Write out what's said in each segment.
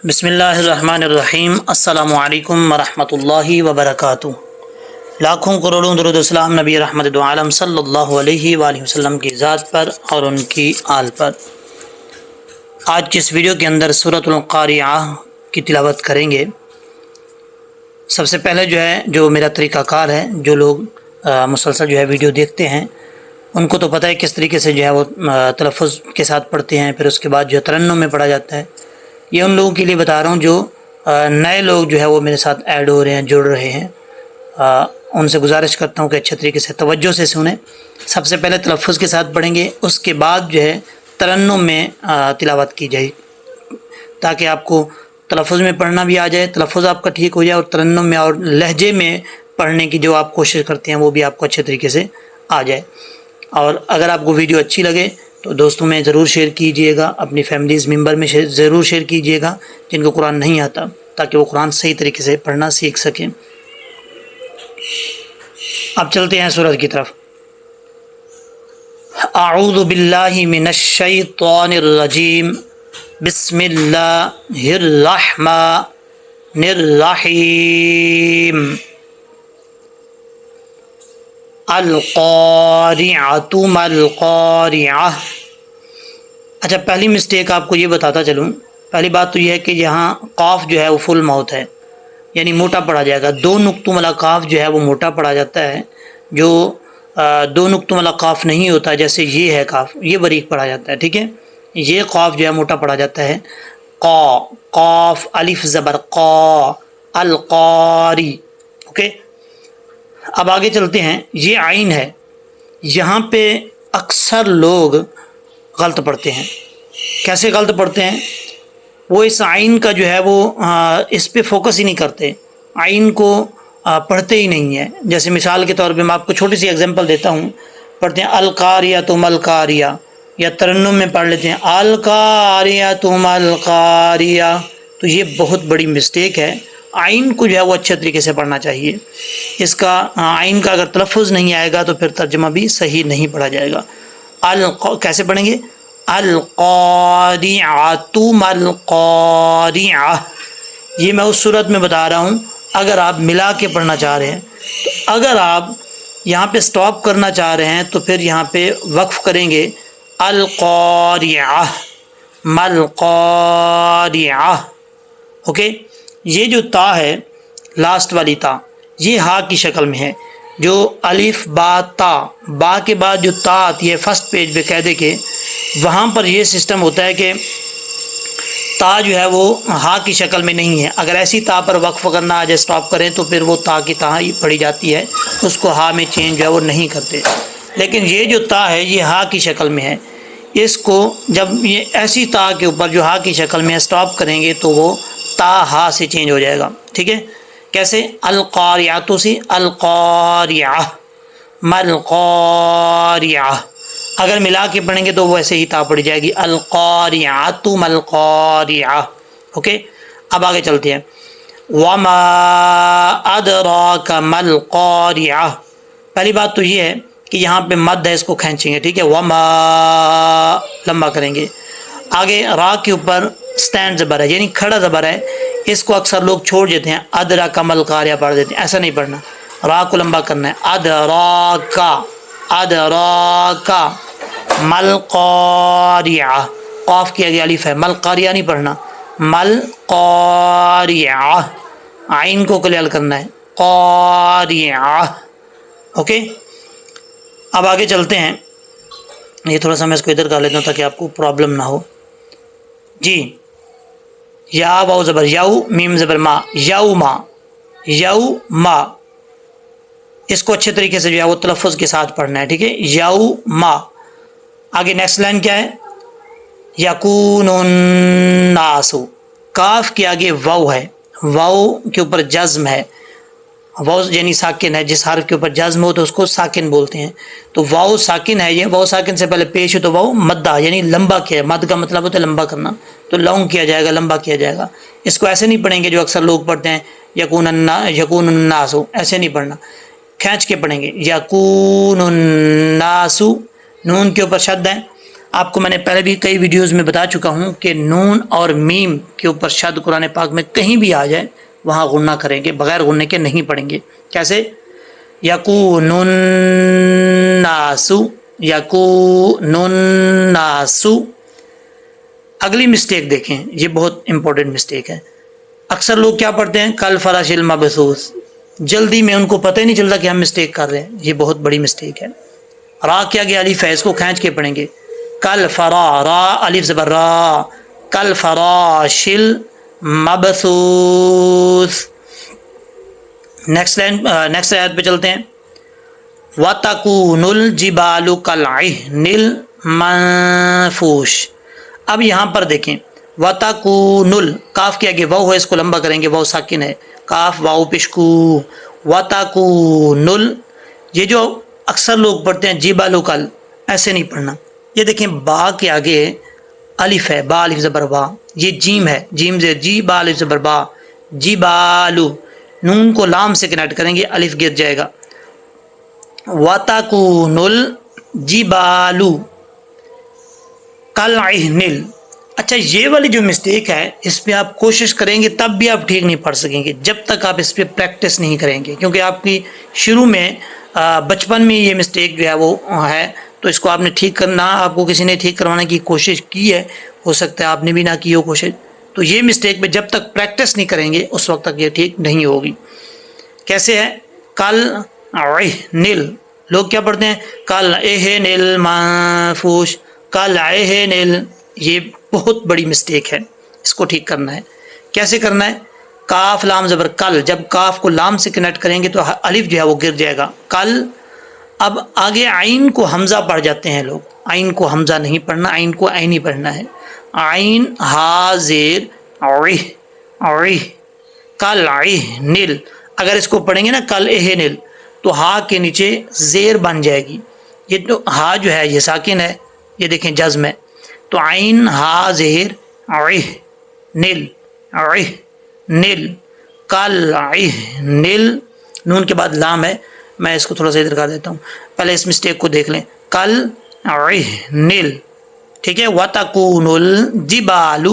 بسم اللہ الرحمن الرحیم۔ السلام علیکم ورحمۃ اللہ وبرکاتہ۔ لاکھوں کروڑوں درود و سلام نبی رحمت دو عالم صلی اللہ علیہ وآلہ وسلم کی ذات پر اور ان کی آل پر۔ آج کی اس ویڈیو کے اندر سورۃ القاریعہ کی تلاوت کریں گے۔ سب سے پہلے جو میرا طریقہ کار ہے، جو لوگ مسلسل ویڈیو دیکھتے ہیں ان کو تو پتہ ہے کس طریقے سے وہ تلفظ کے ساتھ پڑھتے ہیں، پھر اس کے بعد ترنم میں پڑھا جاتا ہے۔ یہ ان لوگوں کے لیے بتا رہا ہوں جو نئے لوگ وہ میرے ساتھ ایڈ ہو رہے ہیں، جڑ رہے ہیں۔ ان سے گزارش کرتا ہوں کہ اچھے طریقے سے توجہ سے سنیں۔ سب سے پہلے تلفظ کے ساتھ پڑھیں گے، اس کے بعد ترنم میں تلاوت کی جائے، تاکہ آپ کو تلفظ میں پڑھنا بھی آ جائے، تلفظ آپ کا ٹھیک ہو جائے، اور ترنم میں اور لہجے میں پڑھنے کی جو آپ کوشش کرتے ہیں وہ بھی آپ کو اچھے طریقے سے آ جائے۔ اور اگر آپ کو ویڈیو اچھی لگے تو دوستوں میں ضرور شیئر کیجئے گا، اپنی فیملیز ممبر میں ضرور شیئر کیجئے گا جن کو قرآن نہیں آتا، تاکہ وہ قرآن صحیح طریقے سے پڑھنا سیکھ سکیں۔ اب چلتے ہیں سورت کی طرف۔ اعوذ باللہ من الشیطان الرجیم، بسم اللہ الرحمن الرحیم۔ القارعۃ ما القارعہ۔ اچھا، پہلی مسٹیک آپ کو یہ بتاتا چلوں۔ پہلی بات تو یہ ہے کہ یہاں قاف وہ فل ماؤتھ ہے، یعنی موٹا پڑھا جائے گا۔ دو نقطوں والا قاف وہ موٹا پڑھا جاتا ہے، جو دو نقطوں والا قاف نہیں ہوتا، جیسے یہ ہے قاف، یہ باریک پڑھا جاتا ہے، ٹھیک ہے۔ یہ قاف موٹا پڑھا جاتا ہے۔ قا، قاف الف زبر قا، القاری، اوکے۔ اب آگے چلتے ہیں۔ یہ عین ہے، یہاں پہ اکثر لوگ غلط پڑھتے ہیں۔ کیسے غلط پڑھتے ہیں؟ وہ اس عین کا وہ اس پہ فوکس ہی نہیں کرتے، عین کو پڑھتے ہی نہیں ہیں۔ جیسے مثال کے طور پہ میں آپ کو چھوٹی سی اگزامپل دیتا ہوں۔ پڑھتے ہیں القاریہ ملقاریہ، یا ترنم میں پڑھ لیتے ہیں القاریہ ملقاریہ، تو یہ بہت بڑی مسٹیک ہے۔ عین کو وہ اچھے طریقے سے پڑھنا چاہیے۔ اس کا عین کا اگر تلفظ نہیں آئے گا تو پھر ترجمہ بھی صحیح نہیں پڑھا جائے گا۔ کیسے پڑھیں گے؟ القارعۃ ملقاریہ۔ یہ میں اس صورت میں بتا رہا ہوں اگر آپ ملا کے پڑھنا چاہ رہے ہیں۔ تو اگر آپ یہاں پہ سٹاپ کرنا چاہ رہے ہیں تو پھر یہاں پہ وقف کریں گے القارعہ ملقاریہ، اوکے۔ یہ جو تا ہے، لاسٹ والی تا، یہ ہا کی شکل میں ہے۔ جو الف با تا، با کے بعد جو تا آتی ہے فرسٹ پیج پہ قاعدے کے، وہاں پر یہ سسٹم ہوتا ہے کہ تا وہ ہا کی شکل میں نہیں ہے۔ اگر ایسی تا پر وقف کرنا آ جائے، سٹاپ کریں، تو پھر وہ تا کی تا ہی پڑھی جاتی ہے، اس کو ہا میں چینج وہ نہیں کرتے۔ لیکن یہ جو تا ہے یہ ہا کی شکل میں ہے، اس کو جب یہ ایسی تا کے اوپر جو ہا کی شکل میں سٹاپ کریں گے تو وہ تا ہا سے چینج ہو جائے گا، ٹھیک ہے۔ کیسے؟ القاریعۃ سے القاریعہ ملقاریعہ۔ اگر ملا کے پڑھیں گے تو وہ ایسے ہی تا پڑھی جائے گی، القاریعۃ ملقاریعہ، اوکے۔ اب آگے چلتے ہیں۔ وما ادراک ملقاریعہ۔ پہلی بات تو یہ ہے کہ یہاں پہ مد ہے، اس کو کھینچیں گے، ٹھیک ہے۔ وما لمبا کریں گے۔ آگے را کے اوپر سٹینڈ زبر ہے، یعنی کھڑا زبر ہے، اس کو اکثر لوگ چھوڑ دیتے ہیں، ادراک ملقاریہ پڑھ دیتے ہیں۔ ایسا نہیں پڑھنا، را کو لمبا کرنا ہے۔ ادراک، ادراک ملقاریہ، قاف کی آگے الف ہے، ملقاریہ نہیں پڑھنا، ملقاریہ، عین کو کلیل کرنا ہے، قاریہ، اوکے۔ اب آگے چلتے ہیں۔ یہ تھوڑا سا میں اس کو ادھر کر لیتا ہوں تاکہ آپ کو پرابلم نہ ہو جی۔ یا واو زبر یاؤ، میم زبر ما، یوما، یوما، اس کو اچھے طریقے سے وہ تلفظ کے ساتھ پڑھنا ہے، ٹھیک ہے۔ یوما۔ آگے نیکسٹ لائن کیا ہے؟ یکون الناس، کاف کے آگے واو ہے، واو کے اوپر جزم ہے، واو یعنی ساکن ہے، جس حرف کے اوپر جزم ہو تو اس کو ساکن بولتے ہیں۔ تو واو ساکن ہے، یہ واو ساکن سے پہلے پیش ہے تو واو مدہ یعنی لمبا کیا ہے، مد کا مطلب ہوتا ہے لمبا کرنا، تو لونگ کیا جائے گا، لمبا کیا جائے گا۔ اس کو ایسے نہیں پڑھیں گے جو اکثر لوگ پڑھتے ہیں یکون الناس، ایسے نہیں پڑھنا، کھینچ کے پڑھیں گے۔ یکون الناس، نون کے اوپر شد ہے، آپ کو میں نے پہلے بھی کئی ویڈیوز میں بتا چکا ہوں کہ نون اور میم کے اوپر شد قرآن پاک میں کہیں بھی آ جائے وہاں غنہ کریں گے، بغیر غننے کے نہیں پڑھیں گے۔ کیسے؟ یکون الناس، یکون الناس۔ اگلی مسٹیک دیکھیں، یہ بہت امپورٹنٹ مسٹیک ہے۔ اکثر لوگ کیا پڑھتے ہیں؟ کل فراش المبثوث، جلدی میں ان کو پتہ ہی نہیں چلتا کہ ہم مسٹیک کر رہے ہیں، یہ بہت بڑی مسٹیک ہے۔ را کیا گیا الف ہے، اس کو کھینچ کے پڑھیں گے، کل فرا، را الف زبر را، کل فراش المبثوث۔ نیکسٹ آیت پہ چلتے ہیں۔ وَتَكُونُ الْجِبَالُ كَالْعِهْنِ الْمَنفُوشِ۔ اب یہاں پر دیکھیں، وَتَكُونُ کاف کے آگے واو ہے، اس کو لمبا کریں گے، واو ساکن ہے، کاف واو پشکو، وَتَكُونُ یہ جو اکثر لوگ پڑھتے ہیں جِبَالُ کل، ایسے نہیں پڑھنا۔ یہ دیکھیں با کے آگے الف ہے، با الف زبر با، یہ جیم ہے، جیم سے جی با الف زبر با، جِبَالُ، نون کو لام سے کنیکٹ کریں گے، الف گر جائے گا۔ وَتَكُونُ الْجِبَالُ كَالْعِهْنِ۔ اچھا، یہ والی جو مسٹیک ہے اس پہ آپ کوشش کریں گے تب بھی آپ ٹھیک نہیں پڑھ سکیں گے جب تک آپ اس پہ پریکٹس نہیں کریں گے، کیونکہ آپ کی شروع میں بچپن میں یہ مسٹیک جو ہے وہ ہے، تو اس کو آپ نے ٹھیک کرنا، آپ کو کسی نے ٹھیک کروانے کی کوشش کی ہے، ہو سکتا ہے آپ نے بھی نہ کی ہو کوشش، تو یہ مسٹیک پہ جب تک پریکٹس نہیں کریں گے اس وقت تک یہ ٹھیک نہیں ہوگی۔ کیسے ہے؟ کل نیل، لوگ کیا پڑھتے ہیں؟ کل نیل منفوش، کل نیل، یہ بہت بڑی مسٹیک ہے، اس کو ٹھیک کرنا ہے۔ کیسے کرنا ہے؟ کاف لام زبر کل، جب کاف کو لام سے کنیکٹ کریں گے تو الف جو ہے وہ گر جائے گا، کل۔ اب آگے عین کو حمزہ پڑھ جاتے ہیں لوگ، عین کو حمزہ نہیں پڑھنا، عین کو عین ہی پڑھنا ہے، عین ہا زیر عی، عی، کل نیل۔ اگر اس کو پڑھیں گے نا کل نیل تو ہا کے نیچے زیر بن جائے گی، یہ تو ہا جو ہے یہ ساکن ہے، یہ دیکھیں جزم ہے، تو عین ہا زہر عی نیل، عی نیل، کل نیل، نون کے بعد لام ہے، میں اس کو تھوڑا سا ادھر کر دیتا ہوں، پہلے اس مسٹیک کو دیکھ لیں، کل نیل، ٹھیک ہے۔ وَتَكُونُ الْجِبَالُ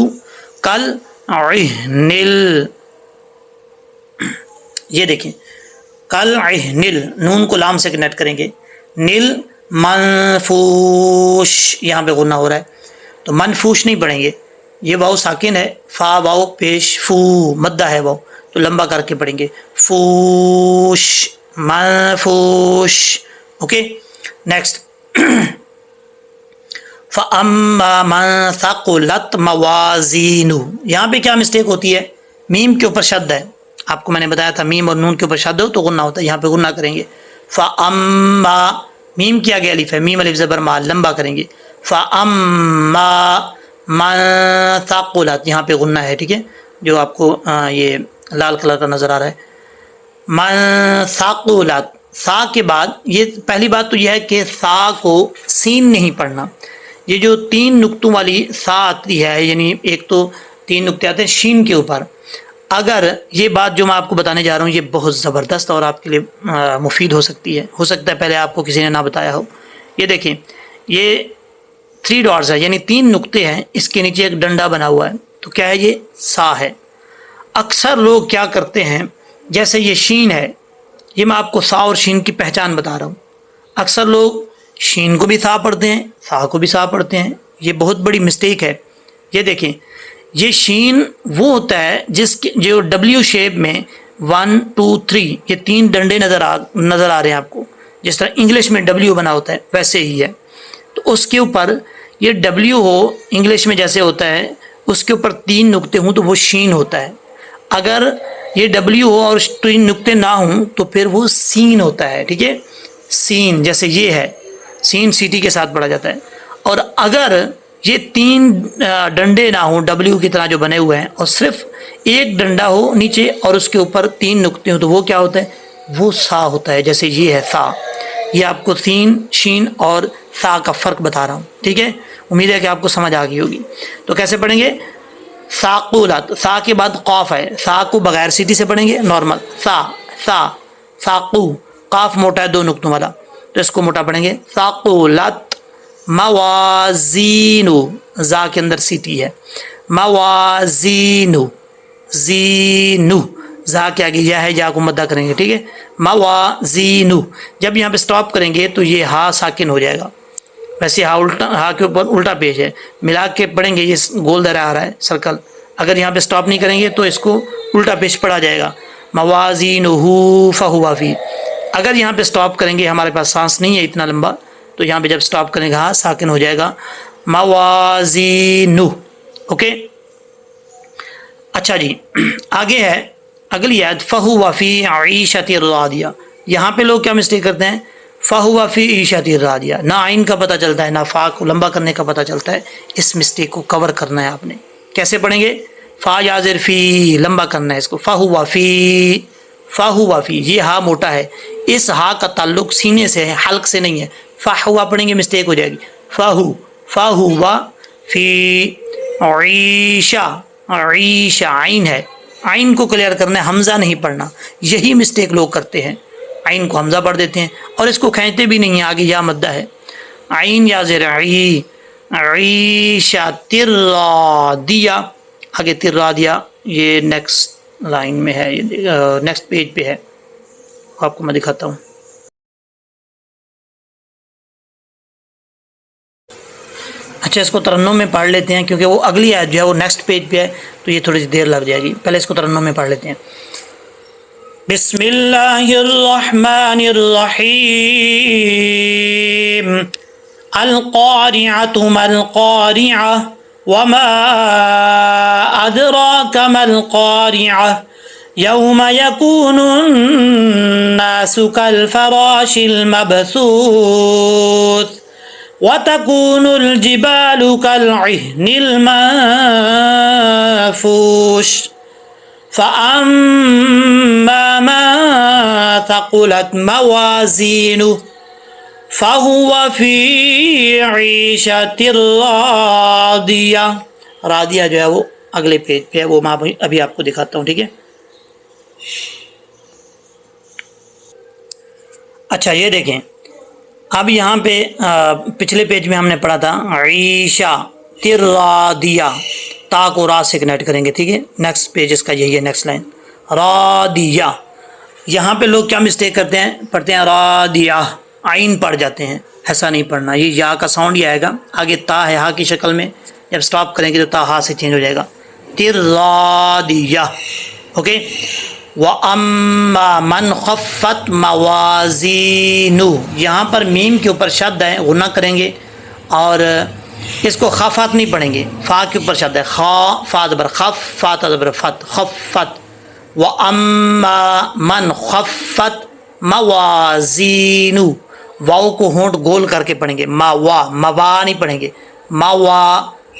كَالْعِهْنِ، یہ دیکھیں کل نیل، نون کو لام سے کنیکٹ کریں گے، نیل منفوش، یہاں پہ غنہ ہو رہا ہے تو منفوش نہیں پڑھیں گے، یہ واو ساکن ہے، فا واو پیش فو، مدہ ہے واو، تو لمبا کر کے پڑھیں گے، فوش، منفوش، اوکے۔ نیکسٹ، فَأَمَّا مَنْ ثَقُلَتْ مَوَازِينُهُ، یہاں پہ کیا مسٹیک ہوتی ہے؟ میم کے اوپر شد ہے، آپ کو میں نے بتایا تھا میم اور نون کے اوپر شد ہو تو غنہ ہوتا ہے، یہاں پہ غنہ کریں گے، فَأَمَّا، میم کیا گیا الف ہے، میم الف زبر ما، لمبا کریں گے، فَأَمَّا مَنْ ثَقُلَتْ، یہاں پہ غنہ ہے، ٹھیک ہے، جو آپ کو یہ لال کلر کا نظر آ رہا ہے، مَنْ ثَقُلَتْ، سا کے بعد، یہ پہلی بات تو یہ ہے کہ سا کو سین نہیں پڑھنا، یہ جو تین نقطوں والی سا آتی ہے، یعنی ایک تو تین نقطے آتے ہیں شین کے اوپر، اگر یہ بات جو میں آپ کو بتانے جا رہا ہوں یہ بہت زبردست اور آپ کے لیے مفید ہو سکتی ہے، ہو سکتا ہے پہلے آپ کو کسی نے نہ بتایا ہو۔ یہ دیکھیں، یہ 3 ڈاٹس ہے، یعنی 3 نقطے ہیں، اس کے نیچے ایک ڈنڈا بنا ہوا ہے، تو کیا ہے؟ یہ سا ہے۔ اکثر لوگ کیا کرتے ہیں، جیسے یہ شین ہے، یہ میں آپ کو سا اور شین کی پہچان بتا رہا ہوں، اکثر لوگ شین کو بھی سا پڑھتے ہیں، سا کو بھی سا پڑھتے ہیں، یہ بہت بڑی مسٹیک ہے۔ یہ دیکھیں، یہ شین وہ ہوتا ہے جس کے جو ڈبلیو شیپ میں 1 2 3 یہ 3 ڈنڈے نظر آ رہے ہیں آپ کو، جس طرح انگلش میں ڈبلیو بنا ہوتا ہے ویسے ہی ہے، تو اس کے اوپر یہ ڈبلیو ہو، انگلش میں جیسے ہوتا ہے، اس کے اوپر 3 نقطے ہوں تو وہ شین ہوتا ہے، اگر یہ ڈبلیو ہو اور 3 نقطے نہ ہوں تو پھر وہ سین ہوتا ہے، ٹھیک ہے، سین، جیسے یہ ہے سین سیٹی کے ساتھ پڑھا جاتا ہے، اور اگر یہ 3 ڈنڈے نہ ہوں ڈبلیو کی طرح جو بنے ہوئے ہیں اور صرف ایک ڈنڈا ہو نیچے اور اس کے اوپر 3 نقطے ہوں تو وہ کیا ہوتا ہے؟ وہ سا ہوتا ہے، جیسے یہ ہے سا۔ یہ آپ کو سین، شین اور سا کا فرق بتا رہا ہوں، ٹھیک ہے، امید ہے کہ آپ کو سمجھ آ گئی ہوگی۔ تو کیسے پڑھیں گے؟ ثاقلت، سا کے بعد قاف ہے، سا کو بغیر سیٹی سے پڑھیں گے نارمل، سا سا، ثاقو، قاف موٹا ہے 2 نقطوں والا، تو اس کو موٹا پڑھیں گے، ثاقلت موازینو، زا کے اندر سیٹی ہے، موازینو، زینو، زا کے آگے یا ہے، یا کو مدہ کریں گے، ٹھیک ہے، موازینو. جب یہاں پہ سٹاپ کریں گے تو یہ ہا ساکن ہو جائے گا. ویسے ہا الٹا، ہا کے اوپر الٹا پیش ہے، ملا کے پڑھیں گے، یہ گول دائرہ آ رہا ہے سرکل. اگر یہاں پہ سٹاپ نہیں کریں گے تو اس کو الٹا پیش پڑھا جائے گا، موازینہ فہو فی. اگر یہاں پہ سٹاپ کریں گے، ہمارے پاس سانس نہیں ہے اتنا لمبا، تو یہاں پہ جب سٹاپ کریں گے ہاں ساکن ہو جائے گا، موازینہ. اوکے. اچھا جی، آگے ہے اگلی آیت، فہو فی عیشۃ راضیہ. یہاں پہ لوگ کیا مسٹیک کرتے ہیں، فہو فی عیشۃ راضیہ، نہ عین کا پتہ چلتا ہے نہ فا کو لمبا کرنے کا پتہ چلتا ہے. اس مسٹیک کو کور کرنا ہے آپ نے. کیسے پڑھیں گے، فا یازر فی، لمبا کرنا ہے اس کو، فہو فی، فہو فی. یہ ہا موٹا ہے، اس ہا کا تعلق سینے سے ہے، حلق سے نہیں ہے. فہو پڑھیں گے مسٹیک ہو جائے گی، فہو، فہو فی عیشہ، عیشہ عین ہے، عین کو کلیئر کرنا ہے، حمزہ نہیں پڑھنا. یہی مسٹیک لوگ کرتے ہیں، عین کو حمزہ پڑھ دیتے ہیں اور اس کو کھینچتے بھی نہیں ہیں، آگے یا مدہ ہے. عین یا زیر عی، عیشہ ترادیہ، آگے ترادیہ، یہ نیکسٹ لائن میں ہے، یہ نیکسٹ پیج پہ ہے، آپ کو میں دکھاتا ہوں. اچھا، اس کو ترنم میں پڑھ لیتے ہیں کیونکہ وہ اگلی آیت جو ہے وہ نیکسٹ پیج پہ ہے، تو یہ تھوڑی سی دیر لگ جائے گی. پہلے اس کو ترنم میں پڑھ لیتے ہیں. بسم اللہ الرحمن الرحیم. القارعۃ ما القارعۃ وما ادراک ما القارعۃ یوم یکون الناس کالفراش المبثوث وتكون الجبال كالعهن المنفوش فأما من ثقلت موازينه فهو في عيشة راضية. راضیہ جو ہے وہ اگلے پیج پہ ہے، وہ میں ابھی آپ کو دکھاتا ہوں، ٹھیک ہے. اچھا یہ دیکھیں، اب یہاں پہ پچھلے پیج میں ہم نے پڑھا تھا عیشہ ترادیہ، تا کو را سے کنیکٹ کریں گے، ٹھیک ہے. نیکسٹ پیج اس کا یہی ہے، نیکسٹ لائن رادیہ. یہاں پہ لوگ کیا مسٹیک کرتے ہیں، پڑھتے ہیں رادیہ، عین پڑھ جاتے ہیں. ایسا نہیں پڑھنا، یہ یا کا ساؤنڈ ہی آئے گا، آگے تا ہے ہا کی شکل میں، جب سٹاپ کریں گے تو تا ہا سے چینج ہو جائے گا، ترادیہ. اوکے. وَأَمَّا مَنْ خَفَّتْ مَوَازِينُهُ، یہاں پر میم کے اوپر شد ہے، غنہ کریں گے اور اس کو خفت نہیں پڑھیں گے، فا کے اوپر شد ہے، خا فا زبر خف، فا تا زبر فت، خفت. وَأَمَّا مَنْ خَفَّتْ مَوَازِينُهُ، واو کو ہونٹ گول کر کے پڑھیں گے، ما وا، موا نہیں پڑھیں گے، ما وا،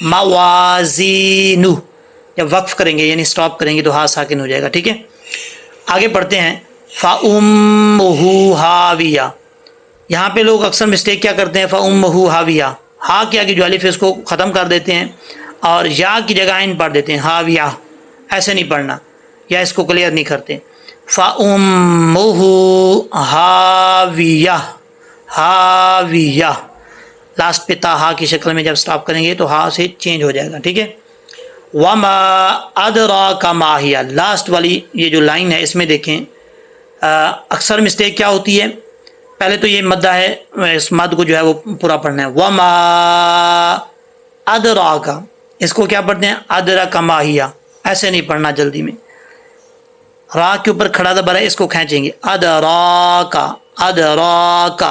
موازینُهُ. جب وقف کریں گے یعنی سٹاپ کریں گے تو ہا ساکن ہو جائے گا، ٹھیک ہے. آگے پڑھتے ہیں فَأُمُّهُ هَاوِيَةٌ. یہاں پہ لوگ اکثر مسٹیک کیا کرتے ہیں، فَأُمُّهُ هَاوِيَةٌ، ہا کے آگے جو الف ہے اس کو ختم کر دیتے ہیں اور یا کی جگہ عین پڑھ دیتے ہیں، ہاویہ. ایسے نہیں پڑھنا، یا اس کو کلیئر نہیں کرتے. فَأُمُّهُ هَاوِيَةٌ، ہاویہ، لاسٹ پہ تا ہا کی شکل میں جب سٹاپ کریں گے تو ہا سے چینج ہو جائے گا، ٹھیک ہے. وما ادراک ما ہی، لاسٹ والی یہ جو لائن ہے اس میں دیکھیں اکثر مسٹیک کیا ہوتی ہے. پہلے تو یہ مدہ ہے، اس مد کو جو ہے وہ پورا پڑھنا ہے، وما ادراک، اس کو کیا پڑھتے ہیں، ادراک ما ہی، ایسے نہیں پڑھنا جلدی میں. را کے اوپر کھڑا زبر ہے، اس کو کھینچیں گے، ادراک، ادراک.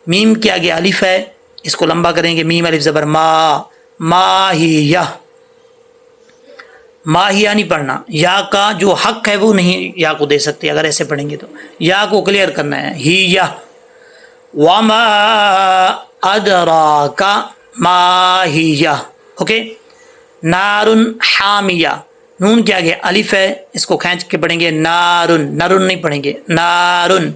میم کے آگے الف ہے، اس کو لمبا کریں گے، میم الف زبر ما، ماہیہ. ماہیہ نہیں پڑھنا، یا کا جو حق ہے وہ نہیں یا کو دے سکتے، اگر ایسے پڑھیں گے تو یا کو کلیئر کرنا ہے، ہی یا. وما ادراک ماہیہ. اوکے. نارن حامیہ، نون کے آگے الف ہے، اس کو کھینچ کے پڑھیں گے، نارن، نرن نہیں پڑھیں گے، نارن.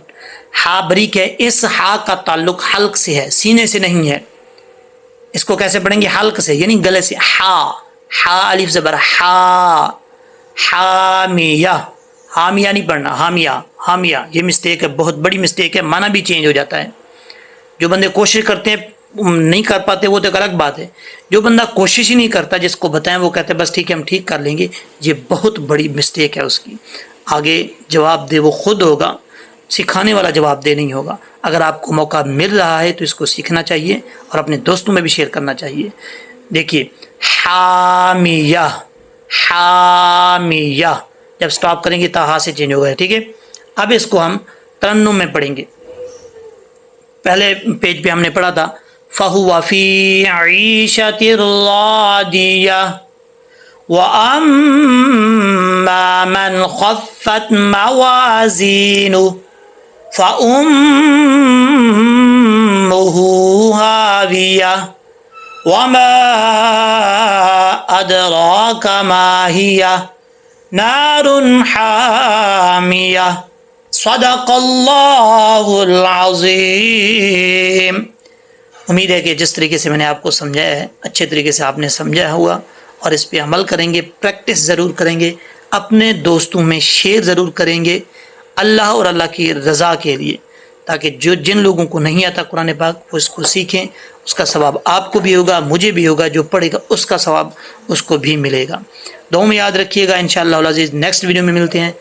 ہا بریک ہے، اس ہا کا تعلق حلق سے ہے، سینے سے نہیں ہے. اس کو کیسے پڑھیں گے، حلق سے یعنی گلے سے، ہا، ہا الف زبر ہا، حامیہ. حامیہ نہیں پڑھنا، حامیہ، حامیہ. یہ مسٹیک ہے، بہت بڑی مسٹیک ہے، معنی بھی چینج ہو جاتا ہے. جو بندے کوشش کرتے ہیں نہیں کر پاتے وہ تو ایک الگ بات ہے، جو بندہ کوشش ہی نہیں کرتا، جس کو بتائیں وہ کہتے ہیں بس ٹھیک ہے ہم ٹھیک کر لیں گے، یہ بہت بڑی مسٹیک ہے اس کی۔ آگے جواب دے وہ خود ہوگا، سکھانے والا جواب دے نہیں ہوگا۔ اگر آپ کو موقع مل رہا ہے تو اس کو سیکھنا چاہیے اور اپنے دوستوں میں بھی شیئر کرنا چاہیے۔ دیکھیے حامیہ، حامیہ جب سٹاپ کریں گے تا ہا سے چینج ہوگا، ٹھیک ہے۔ اب اس کو ہم ترنم میں پڑھیں گے۔ پہلے پیج پہ ہم نے پڑھا تھا فَهُوَ فِي عِيشَةٍ رَاضِيَةٍ وَأَمَّا مَنْ خَفَّتْ مَوَازِينُهُ فَأُمُّهُ هَاوِيَةٌ وَمَا أَدْرَاكَ مَا هِيَ نَارٌ حَامِيَةٌ صدق اللہ العظیم۔ امید ہے کہ جس طریقے سے میں نے آپ کو سمجھایا ہے اچھے طریقے سے آپ نے سمجھا ہوا اور اس پہ عمل کریں گے، پریکٹس ضرور کریں گے، اپنے دوستوں میں شیئر ضرور کریں گے اللہ اور اللہ کی رضا کے لیے، تاکہ جن لوگوں کو نہیں آتا قرآن پاک وہ اس کو سیکھیں، اس کا ثواب آپ کو بھی ہوگا، مجھے بھی ہوگا، جو پڑھے گا اس کا ثواب اس کو بھی ملے گا۔ دعاؤں میں یاد رکھیے گا، انشاءاللہ العزیز نیکسٹ ویڈیو میں ملتے ہیں۔